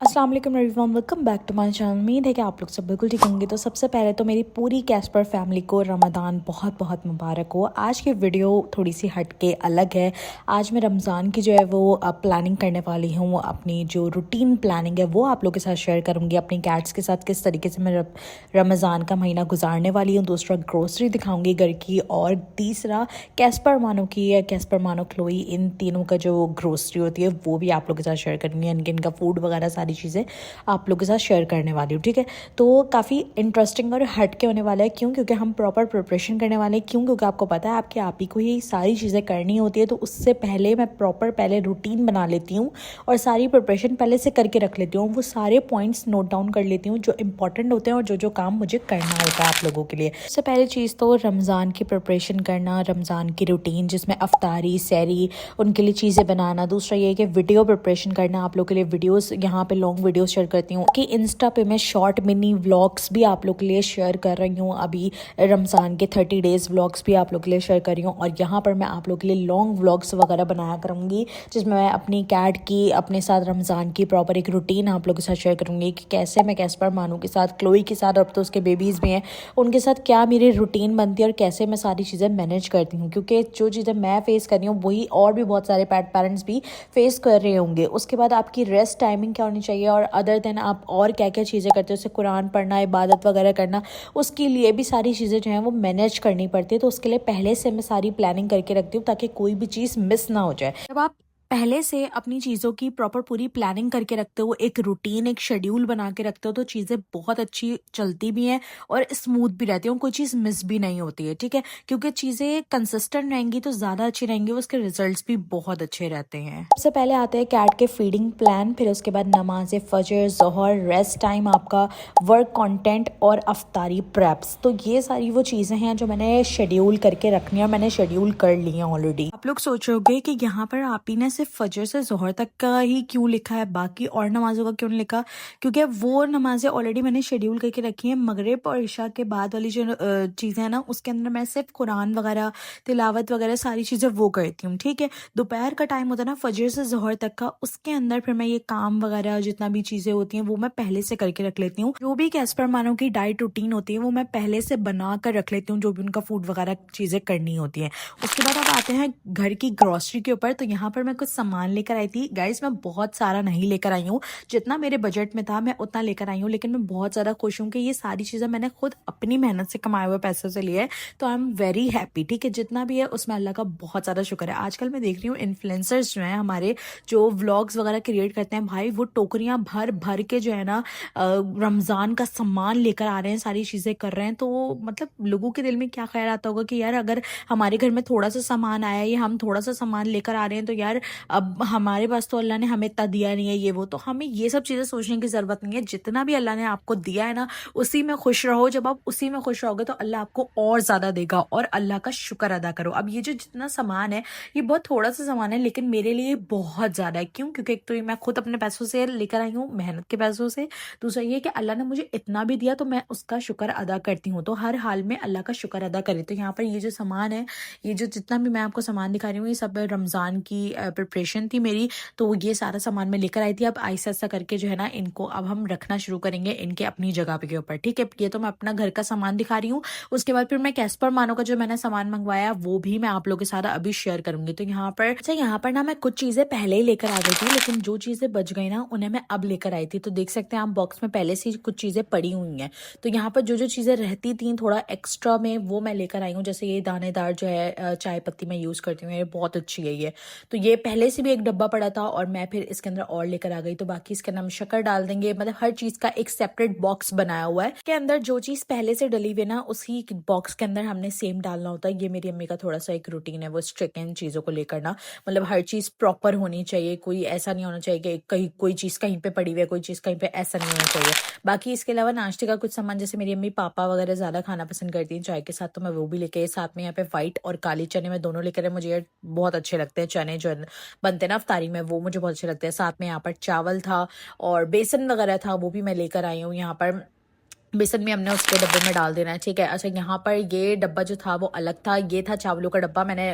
अस्सलाम वालेकुम everyone, welcome back to my channel. उम्मीद है कि आप लोग सब बिल्कुल ठीक होंगे। तो सबसे पहले तो मेरी पूरी कैस्पर फैमिली को रमज़ान बहुत बहुत मुबारक हो। आज की वीडियो थोड़ी सी हट के अलग है। आज मैं रमज़ान की जो है वो प्लानिंग करने वाली हूँ। अपनी जो रूटीन प्लानिंग है वो आप लोग के साथ शेयर करूँगी। अपनी कैट्स के साथ किस तरीके से मैं रमज़ान का महीना गुजारने वाली हूँ। दूसरा ग्रोसरी दिखाऊँगी घर की, और तीसरा कैस्पर मानो की या कैस्पर मानो क्लोई, इन तीनों का जो ग्रोसरी होती है वो भी आप लोग के साथ शेयर करूँगी। इनका फूड वगैरह सारी चीज़ें आप लोगों के साथ शेयर करने वाली हूँ, ठीक है। तो काफ़ी इंटरेस्टिंग और हट के होने वाला है। क्यों? क्योंकि हम प्रॉपर प्रिपरेशन करने वाले हैं। क्यों? क्योंकि आपको पता है आपके आप ही को ही सारी चीज़ें करनी होती है। तो उससे पहले मैं प्रॉपर पहले रूटीन बना लेती हूँ और सारी प्रिपरेशन पहले से करके रख लेती हूँ। वो सारे पॉइंट्स नोट डाउन कर लेती हूँ जो इंपॉर्टेंट होते हैं और जो जो काम मुझे करना होता है आप लोगों के लिए। सबसे पहले चीज़ तो रमज़ान की प्रिपरेशन करना, रमज़ान की रूटीन जिसमें अफ्तारी सहरी उनके लिए चीज़ें बनाना। दूसरा ये है कि वीडियो प्रिपरेशन करना, आप लोग के लिए वीडियोस यहाँ पे लॉन्ग वीडियो शेयर करती हूँ कि इंस्टा पे मैं शॉर्ट मिनी व्लॉग्स भी आप लोग के लिए शेयर कर रही हूँ। अभी रमज़ान के 30 डेज़ व्लॉग्स भी आप लोग के लिए शेयर कर रही हूँ। और यहाँ पर मैं आप लोग के लिए लॉन्ग व्लॉग्स वगैरह बनाया करूँगी जिसमें मैं अपनी कैट की, अपने साथ रमज़ान की प्रॉपर एक रूटीन आप लोग के साथ शेयर करूँगी कि कैसे मैं कैस्पर मानू के साथ, क्लोई के साथ, अब तो उसके बेबीज़ भी हैं, उनके साथ क्या मेरी रूटीन बनती है और कैसे मैं सारी चीज़ें मैनेज करती हूँ। क्योंकि जो चीज़ें मैं फेस कर रही हूँ वही और भी बहुत सारे पेट पेरेंट्स भी फेस कर रहे होंगे। उसके बाद आपकी रेस्ट टाइमिंग क्या होनी चाहिए और अदर देन आप और क्या क्या चीज़ें करते हो, जैसे कुरान पढ़ना, इबादत वगैरह करना, उसके लिए भी सारी चीज़ें जो हैं वो मैनेज करनी पड़ती है। तो उसके लिए पहले से मैं सारी प्लानिंग करके रखती हूँ ताकि कोई भी चीज़ मिस ना हो जाए। जब आप पहले से अपनी चीज़ों की प्रॉपर पूरी प्लानिंग करके रखते हो, एक रूटीन, एक शेड्यूल बना के रखते हो, तो चीज़ें बहुत अच्छी चलती भी हैं और स्मूथ भी रहती हैं, कोई चीज़ मिस भी नहीं होती है, ठीक है। क्योंकि चीज़ें कंसिस्टेंट रहेंगी तो ज़्यादा अच्छी रहेंगी, उसके रिजल्ट्स भी बहुत अच्छे रहते हैं। सबसे पहले आते हैं कैट के फीडिंग प्लान, फिर उसके बाद नमाज फजर, ज़ोहर, रेस्ट टाइम, आपका वर्क कंटेंट और अफ्तारी प्रेप्स। तो ये सारी वो चीज़ें हैं जो मैंने शेड्यूल करके रखनी है और मैंने शेड्यूल कर ली है ऑलरेडी। आप लोग सोचोगे कि यहाँ पर आप ही ने सिर्फ फजर से ज़ोहर तक का ही क्यों लिखा है, बाकी और नमाजों का क्यों नहीं लिखा? क्योंकि वो नमाजें ऑलरेडी मैंने शेड्यूल करके रखी हैं। मगरिब और इशा के बाद वाली जो चीज़ें हैं ना, उसके अंदर मैं सिर्फ कुरान वगैरह, तिलावत वगैरह सारी चीज़ें वो करती हूँ, ठीक है। दोपहर का टाइम होता है ना फजर से ज़ोहर तक का, उसके अंदर फिर मैं ये काम वगैरह जितना भी चीज़ें होती हैं वो मैं पहले से करके रख लेती हूँ। जो भी कैस्पर मानो की डाइट रूटीन होती है वो मैं पहले से बना कर रख लेती हूँ, जो भी उनका फूड वगैरह चीज़ें करनी होती हैं। उसके बाद अब आते हैं घर की ग्रॉसरी के ऊपर। तो यहाँ पर मैं कुछ सामान लेकर आई थी। गाइस मैं बहुत सारा नहीं लेकर आई हूँ, जितना मेरे बजट में था मैं उतना लेकर आई हूँ, लेकिन मैं बहुत ज़्यादा खुश हूँ कि ये सारी चीज़ें मैंने खुद अपनी मेहनत से कमाए हुए पैसों से लिए है। तो आई एम वेरी हैप्पी, ठीक है। जितना भी है उसमें अल्लाह का बहुत ज़्यादा शुक्र है। आजकल मैं देख रही हूँ इन्फ्लुएंसर्स जो हैं हमारे, जो व्लॉग्स वगैरह क्रिएट करते हैं, भाई वो टोकरियाँ भर भर के जो है ना रमज़ान का सामान लेकर आ रहे हैं, सारी चीज़ें कर रहे हैं। तो मतलब लोगों के दिल में क्या ख्याल आता होगा कि यार अगर हमारे घर में थोड़ा सा सामान आया है या हम थोड़ा सा सामान लेकर आ रहे हैं तो यार अब हमारे पास तो अल्लाह ने हमें इतना दिया नहीं है, ये वो। तो हमें ये सब चीज़ें सोचने की ज़रूरत नहीं है। जितना भी अल्लाह ने आपको दिया है ना, उसी में खुश रहो। जब आप उसी में खुश रहोगे तो अल्लाह आपको और ज़्यादा देगा, और अल्लाह का शुक्र अदा करो। अब ये जो जितना सामान है ये बहुत थोड़ा सा सामान है, लेकिन मेरे लिए बहुत ज़्यादा है। क्यों? क्योंकि एक तो ये मैं खुद अपने पैसों से लेकर आई हूँ, मेहनत के पैसों से। दूसरा ये कि अल्लाह ने मुझे इतना भी दिया तो मैं उसका शुक्र अदा करती हूँ। तो हर हाल में अल्लाह का शुक्र अदा करें। तो यहाँ पर ये जो सामान है, ये जो जितना भी मैं आपको सामान दिखा रही हूँ, ये सब रमज़ान की प्रिपरेशन थी मेरी। तो ये सारा सामान मैं लेकर आई थी। अब आहिस्ता आहिस्ता करके जो है ना इनको अब हम रखना शुरू करेंगे इनके अपनी जगह पे के ऊपर, ठीक है। ये तो मैं अपना घर का सामान दिखा रही हूँ। उसके बाद फिर मैं कैस्पर मानो का जो मैंने सामान मंगवाया वो भी मैं आप लोगों के साथ अभी शेयर करूंगी। तो यहाँ पर अच्छा, यहाँ पर ना मैं कुछ चीज़ें पहले ही लेकर आ गई थी, लेकिन जो चीज़ें बच गई ना उन्हें मैं अब लेकर आई थी। तो देख सकते हैं आप बॉक्स में पहले से ही कुछ चीज़ें पड़ी हुई हैं। तो यहाँ पर जो जो चीज़ें रहती थी थोड़ा एक्स्ट्रा में, वो मैं लेकर आई हूँ। जैसे ये दानेदार जो है चाय पत्ती मैं यूज़ करती हूँ, ये बहुत अच्छी है ये। तो ये पहले से भी एक डब्बा पड़ा था और मैं फिर इसके अंदर और लेकर आ गई। तो बाकी इसके अंदर हम शक्कर डाल देंगे, मतलब हर चीज़ का एक सेपरेट बॉक्स बनाया हुआ है। के अंदर जो चीज़ पहले से डली हुई है ना, उसी बॉक्स के अंदर हमने सेम डालना होता है। ये मेरी अम्मी का थोड़ा सा एक रूटीन है, वो स्ट्रिक्ट इन चीज़ों को लेकर ना, मतलब हर चीज़ प्रॉपर होनी चाहिए। कोई ऐसा नहीं होना चाहिए कि कहीं कोई चीज़ कहीं पे पड़ी हुई है, कोई चीज़ कहीं पे, ऐसा नहीं होना चाहिए। बाकी इसके अलावा नाश्ते का कुछ सामान, जैसे मेरी अम्मी पापा वगैरह ज़्यादा खाना पसंद करती हैं चाय के साथ, तो मैं वो भी लेके, साथ में यहाँ पे व्हाइट और काले चने मैं दोनों लेकर है। मुझे यार बहुत अच्छे लगते हैं चने जो बनते हैं ना अफ्तारी में, वो मुझे बहुत अच्छे लगते हैं। साथ में यहाँ पर चावल था और बेसन वगैरह था, वो भी मैं लेकर आई हूँ। यहाँ पर बेसन भी हमने उसके डब्बे में डाल देना है, ठीक है। अच्छा, यहाँ पर ये डब्बा जो था वो अलग था, ये था चावलों का डब्बा। मैंने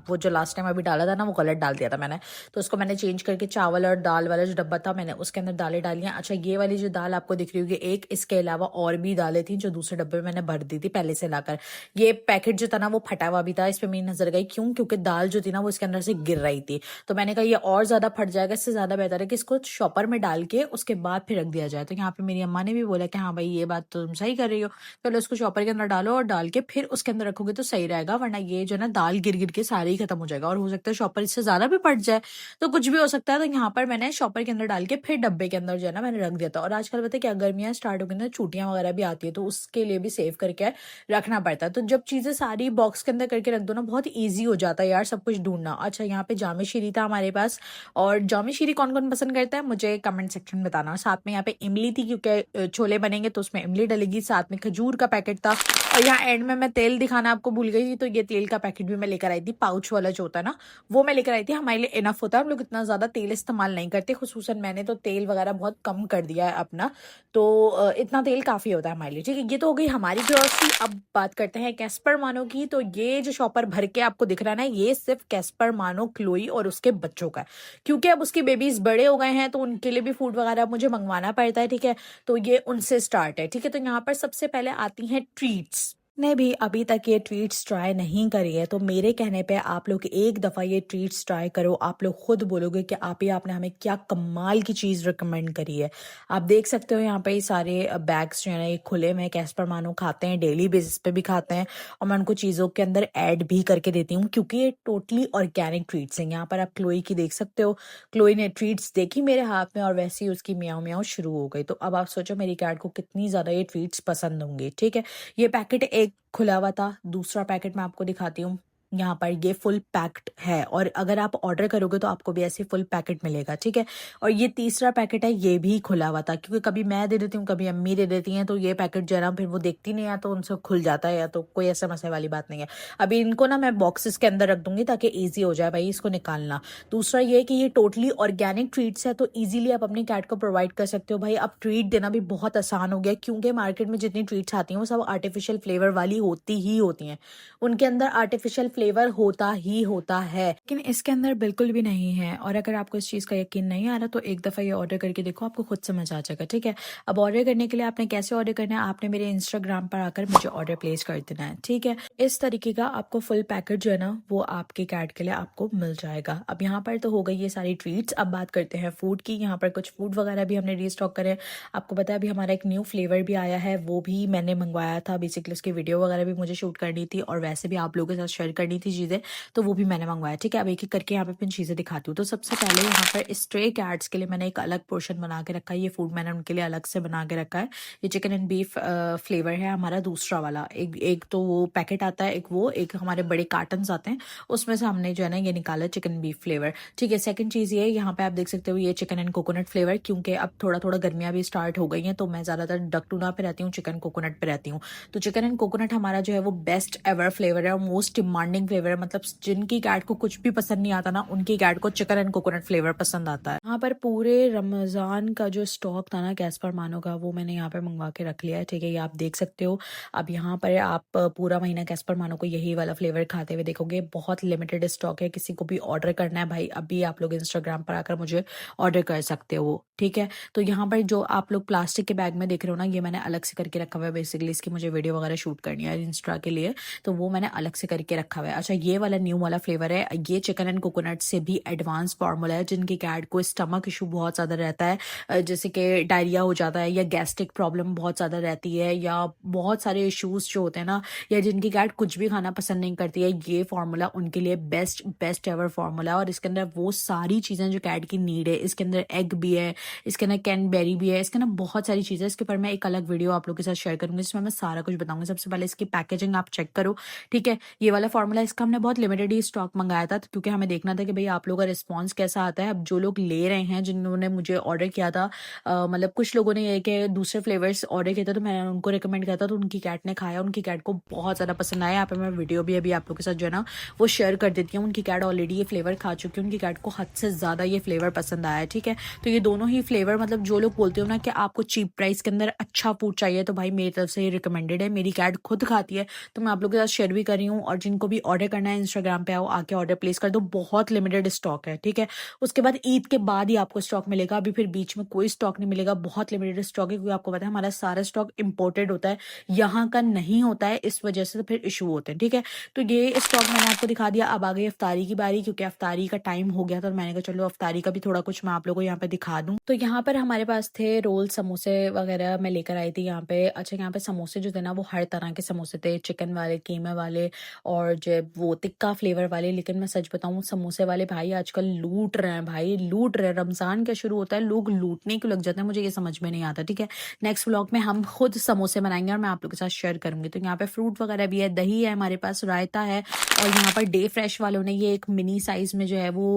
वो जो लास्ट टाइम अभी डाला था ना वो गलत डाल दिया था मैंने, तो उसको मैंने चेंज करके चावल और दाल वाला जो डब्बा था मैंने उसके अंदर दालें डाली हैं। अच्छा, ये वाली जो दाल आपको दिख रही होगी एक, इसके अलावा और भी दालें थी जो दूसरे डब्बे में मैंने भर दी थी पहले से लाकर। ये पैकेट जो था ना वो फटा हुआ भी था, इस पर मेरी नजर गई, क्यों? क्योंकि दाल जो थी ना वो इसके अंदर से गिर रही थी, तो मैंने कहा ये और ज्यादा फट जाएगा, इससे ज्यादा बेहतर है कि इसको शॉपर में डाल के उसके बाद फिर रख दिया जाए। तो यहाँ पे मेरी अम्मा ने भी बोला कि हाँ भाई ये बात तो तुम सही कर रही हो, पहले उसको चॉपर के अंदर डालो और डाल के फिर उसके अंदर रखोगे तो सही रहेगा, वरना ये जो है ना दाल गिर गिर के सारे ही खत्म हो जाएगा और हो सकता है शॉपर इससे ज्यादा भी पड़ जाए, तो कुछ भी हो सकता है। तो यहाँ पर मैंने शॉपर के अंदर डाल के फिर डब्बे के अंदर जो है ना मैंने रख दिया था। और आजकल पता है क्या, गर्मियां स्टार्ट हो गई ना, छुट्टियां वगैरह भी आती है, तो उसके लिए भी सेव करके रखना पड़ता है। तो जब चीजें सारी बॉक्स के अंदर करके रख दो ना, बहुत ईजी हो जाता है यार सब कुछ ढूंढना। अच्छा, यहाँ पे जामे शीरी था हमारे पास, और जामे शीरी कौन कौन पसंद करता है मुझे कमेंट सेक्शन में बताना। साथ में यहाँ पे इमली थी, क्योंकि छोले बनेंगे तो उसमें इमली डलेगी। साथ में खजूर का पैकेट था, और यहाँ एंड में मैं तेल दिखाना आपको भूल गई थी, तो ये तेल का पैकेट भी मैं लेकर आई थी, पाउच वाला जो होता है ना वो मैं लेकर आई थी। हमारे लिए इनफ होता है, हम लोग इतना ज्यादा तेल इस्तेमाल नहीं करते, खुसूसन मैंने तो तेल वगैरह बहुत कम कर दिया है अपना, तो इतना तेल काफी होता है हमारे लिए, ठीक है। ये तो हो गई हमारी ग्रोसरी। अब बात करते हैं कैस्पर मानो की। तो ये जो शॉपर भर के आपको दिख रहा है ना, ये सिर्फ कैस्पर मानो, क्लोई और उसके बच्चों का है, क्योंकि अब उसके बेबीज बड़े हो गए हैं तो उनके लिए भी फूड वगैरह मुझे मंगवाना पड़ता है, ठीक है। तो ये उनसे स्टार्ट है, ठीक है। तो यहाँ पर सबसे पहले आती हैं ट्रीट्स। ने भी अभी तक ये ट्रीट्स ट्राई नहीं करी है, तो मेरे कहने पे आप लोग एक दफ़ा ये ट्रीट्स ट्राई करो, आप लोग खुद बोलोगे कि आप ही आपने हमें क्या कमाल की चीज़ रिकमेंड करी है। आप देख सकते हो यहाँ पे ये सारे बैग्स जो है ना ये खुले में कैस्पर मानो खाते हैं, डेली बेसिस पे भी खाते हैं, और मैं उनको चीज़ों के अंदर ऐड भी करके देती हूँ क्योंकि ये टोटली ऑर्गेनिक ट्रीट्स हैं। यहाँ पर आप क्लोई की देख सकते हो, क्लोई ने ट्रीट्स देखी मेरे हाथ में और वैसे ही उसकी म्याऊं म्याऊं शुरू हो गई। तो अब आप सोचो मेरी कैट को कितनी ज़्यादा ये ट्रीट्स पसंद होंगे, ठीक है। ये पैकेट एक खुला हुआ था, दूसरा पैकेट मैं आपको दिखाती हूँ। यहाँ पर ये फुल पैक्ड है, और अगर आप ऑर्डर करोगे तो आपको भी ऐसे फुल पैकेट मिलेगा, ठीक है। और ये तीसरा पैकेट है, ये भी खुला हुआ था, क्योंकि कभी मैं दे देती हूँ कभी अम्मी दे देती हैं, तो ये पैकेट जो है ना फिर वो देखती नहीं है तो उनसे खुल जाता है, या तो कोई ऐसा मसले वाली बात नहीं है। अभी इनको ना मैं बॉक्सेस के अंदर रख दूंगी ताकि ईजी हो जाए भाई इसको निकालना। दूसरा ये कि ये टोटली ऑर्गेनिक ट्रीट्स है, तो ईजिली आप अपनी कैट को प्रोवाइड कर सकते हो। भाई अब ट्रीट देना भी बहुत आसान हो गया, क्योंकि मार्केट में जितनी ट्रीट्स आती हैं वो सब आर्टिफिशियल फ्लेवर वाली होती ही होती हैं, उनके अंदर आर्टिफिशियल फ्लेवर होता ही होता है, लेकिन इसके अंदर बिल्कुल भी नहीं है। और अगर आपको इस चीज़ का यकीन नहीं आ रहा तो एक दफ़ा ये ऑर्डर करके देखो, आपको खुद समझ आ जाएगा, ठीक है। अब ऑर्डर करने के लिए आपने कैसे ऑर्डर करना है, आपने मेरे इंस्टाग्राम पर आकर मुझे ऑर्डर प्लेस कर देना है, ठीक है। इस तरीके का आपको फुल पैकेट जो है ना वो आपके कैट के लिए आपको मिल जाएगा। अब यहाँ पर तो हो गई ये सारी ट्रीट्स, अब बात करते हैं फूड की। यहाँ पर कुछ फूड वगैरह भी हमने रीस्टॉक करे। आपको पता है अभी हमारा एक न्यू फ्लेवर भी आया है, वो भी मैंने मंगवाया था, बेसिकली उसकी वीडियो वगैरह भी मुझे शूट करनी थी और वैसे भी आप लोगों के साथ शेयर करनी थी चीज़ें, तो वो भी मैंने मंगवाया, ठीक है। अब एक एक करके यहाँ पे अपनी चीज़ें दिखाती हूँ। तो सबसे पहले यहाँ पर स्ट्रे कैट्स के लिए मैंने एक अलग पोर्शन बना के रखा है, ये फूड मैंने उनके लिए अलग से बना के रखा है। ये चिकन एंड बीफ फ्लेवर है हमारा दूसरा वाला। एक तो वो पैकेट आता है, एक हमारे बड़े कार्टन आते हैं, उसमें से हमने जो है ना ये निकाला चिकन बीफ फ्लेवर, ठीक है। सेकंड चीज़ ये यहाँ पे आप देख सकते हो ये चिकन एंड कोकोनट फ्लेवर, क्योंकि अब थोड़ा थोड़ा गर्मियाँ भी स्टार्ट हो गई हैं तो मैं ज़्यादातर डक टूना पे रहती हूँ, चिकन कोकोनट पे रहती हूँ। तो चिकन एंड कोकोनट हमारा जो है वो बेस्ट एवर फ्लेवर है और मोस्ट डिमांडिंग फ्लेवर है, मतलब जिनकी कैट को कुछ भी पसंद नहीं आता ना उनकी कैट को चिकन एंड कोकोनट फ्लेवर पसंद आता है। यहाँ पर पूरे रमजान का जो स्टॉक था ना कैस्पर मानो का, वो मैंने यहाँ पे मंगवा के रख लिया है, ठीक है। ये आप देख सकते हो। अब यहाँ पर आप पूरा महीना कैस्पर मानो को यही वाला फ्लेवर खाते हुए देखोगे, बहुत लिमिटेड स्टॉक है। किसी को भी ऑर्डर करना है भाई अभी आप लोग इंस्टाग्राम पर आकर मुझे ऑर्डर कर सकते हो, ठीक है। तो यहाँ पर जो आप लोग प्लास्टिक के बैग में देख रहे हो ना, ये मैंने अलग से करके रखा हुआ है, बेसिकली इसकी मुझे वीडियो वगैरह शूट करनी है इंस्टा के लिए, तो वो मैंने अलग से करके रखा हुआ है। अच्छा, ये वाला न्यू वाला फ्लेवर है, ये चिकन एंड कोकोनट से भी एडवांस फार्मूला है। जिनकी कैट को स्टमक इशू बहुत ज़्यादा रहता है, जैसे कि डायरिया हो जाता है या गैस्ट्रिक प्रॉब्लम बहुत ज़्यादा रहती है या बहुत सारे इश्यूज जो होते हैं ना, या जिनकी कैट कुछ भी खाना पसंद नहीं करती है, ये फार्मूला उनके लिए बेस्ट एवर फार्मूला है। और इसके अंदर वो सारी चीज़ें जो कैट की नीड है, इसके अंदर एग भी है, इसके अंदर कैनबेरी भी है, इसके अंदर बहुत सारी चीज़ें। इसके ऊपर मैं एक अलग वीडियो आप लोगों के साथ शेयर करूंगी जिसमें मैं सारा कुछ बताऊंगी। सबसे पहले इसकी पैकेजिंग आप चेक करो, ठीक है। ये वाला फार्मूला मामला इसका, हमने बहुत लिमिटेड ही स्टॉक मंगाया था क्योंकि हमें देखना था कि भाई आप लोगों का रिस्पांस कैसा आता है। अब जो लोग ले रहे हैं, जिन्होंने मुझे ऑर्डर किया था, मतलब कुछ लोगों ने ये कि दूसरे फ्लेवर्स ऑर्डर किए थे, तो मैंने उनको रिकमेंड किया था, तो उनकी कैट ने खाया, उनकी कैट को बहुत ज़्यादा पसंद आया। यहाँ पे मैं वीडियो भी अभी आप लोगों के साथ जो है ना वो शेयर कर देती हूँ। उनकी कैट ऑलरेडी ये फ्लेवर खा चुकी है, उनकी कैट को हद से ज़्यादा ये फ्लेवर पसंद आया है। ठीक है, तो ये दोनों ही फ्लेवर, मतलब जो लोग बोलते हो ना कि आपको चीप प्राइस के अंदर अच्छा फूड चाहिए, तो भाई मेरी तरफ से ये रिकमेंडेड है। मेरी कैट खुद खाती है, तो मैं आप लोगों के साथ शेयर भी कर रही हूँ। और जिनको भी ऑर्डर करना है, इंस्टाग्राम पे आओ, आके ऑर्डर प्लेस कर दो, बहुत लिमिटेड स्टॉक है। ठीक है, उसके बाद ईद के बाद ही आपको स्टॉक मिलेगा, अभी फिर बीच में कोई स्टॉक नहीं मिलेगा, बहुत लिमिटेड स्टॉक है, क्योंकि आपको पता है हमारा सारा स्टॉक इंपोर्टेड होता है, यहाँ का नहीं होता है, इस वजह से तो फिर इशू होते हैं। ठीक है, तो ये स्टॉक मैंने आपको दिखा दिया। अब आ गई अफ्तारी की बारी, क्योंकि अफ्तारी का टाइम हो गया था, तो मैंने कहा चलो अफ्तारी का भी थोड़ा कुछ मैं आप लोगों को यहाँ पे दिखा दूं। तो यहाँ पर हमारे पास थे रोल, समोसे वगैरह मैं लेकर आई थी यहाँ पे। अच्छा, यहाँ पे समोसे जो थे ना वो हर तरह के समोसे थे, चिकन वाले, कीमे वाले और जो वो टिक्का फ्लेवर वाले। लेकिन मैं सच बताऊं, समोसे वाले भाई आजकल लूट रहे हैं, भाई लूट रहे हैं। रमजान क्या शुरू होता है, लोग लूटने क्यों लग जाते हैं, मुझे ये समझ में नहीं आता। ठीक है, नेक्स्ट व्लॉग में हम खुद समोसे बनाएंगे और मैं आप लोगों के साथ शेयर करूंगी। तो यहाँ पे फ्रूट वगैरह भी है, दही है हमारे पास, रायता है। और यहाँ पर डे फ्रेश वालों ने ये एक मिनी साइज में जो है वो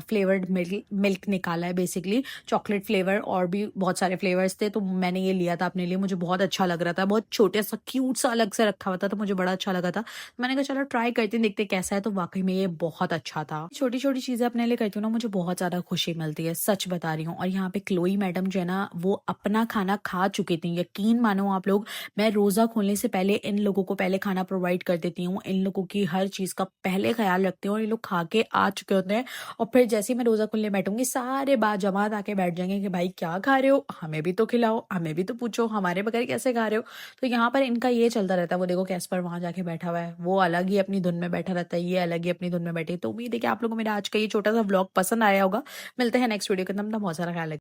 फ्लेवर्ड मिल्क निकाला है, बेसिकली चॉकलेट फ्लेवर, और भी बहुत सारे फ्लेवर्स थे, तो मैंने ये लिया था अपने लिए। मुझे बहुत अच्छा लग रहा था, बहुत छोटे सा क्यूट सा अलग से रखा हुआ था, तो मुझे बड़ा अच्छा लगा था। मैंने कहा चलो ट्राई करते हैं, देखते कैसा है। तो वाकई में ये बहुत अच्छा था। छोटी छोटी चीजें अपने लिए करती हूँ ना, मुझे बहुत ज्यादा खुशी मिलती है, सच बता रही हूँ। और यहाँ पे क्लोई मैडम जो है ना वो अपना खाना खा चुकी थी, यकीन मानो आप लोग। मैं रोजा खोलने से पहले इन लोगों को पहले खाना प्रोवाइड कर देती हूँ, इन लोगों की हर चीज का पहले ख्याल रखती हूँ, और ये लोग खा के आ चुके होते हैं। और फिर जैसे ही मैं रोजा खोलने बैठूंगी, सारे जमात आके बैठ जाएंगे कि भाई क्या खा रहे हो, हमें भी तो खिलाओ, हमें भी तो पूछो, हमारे बगैर कैसे खा रहे हो। तो यहाँ पर इनका ये चलता रहता है। वो देखो कैस्पर वहां जाके बैठा हुआ है, वो अलग ही अपनी धुन में बैठा रहता है, ये अलग ही अपनी धुन में बैठे। तो उम्मीद है कि आप लोगों को मेरा आज का ये छोटा सा व्लॉग पसंद आया होगा। मिलते हैं नेक्स्ट वीडियो के अंदर, बहुत सारा ख्याल रखिए।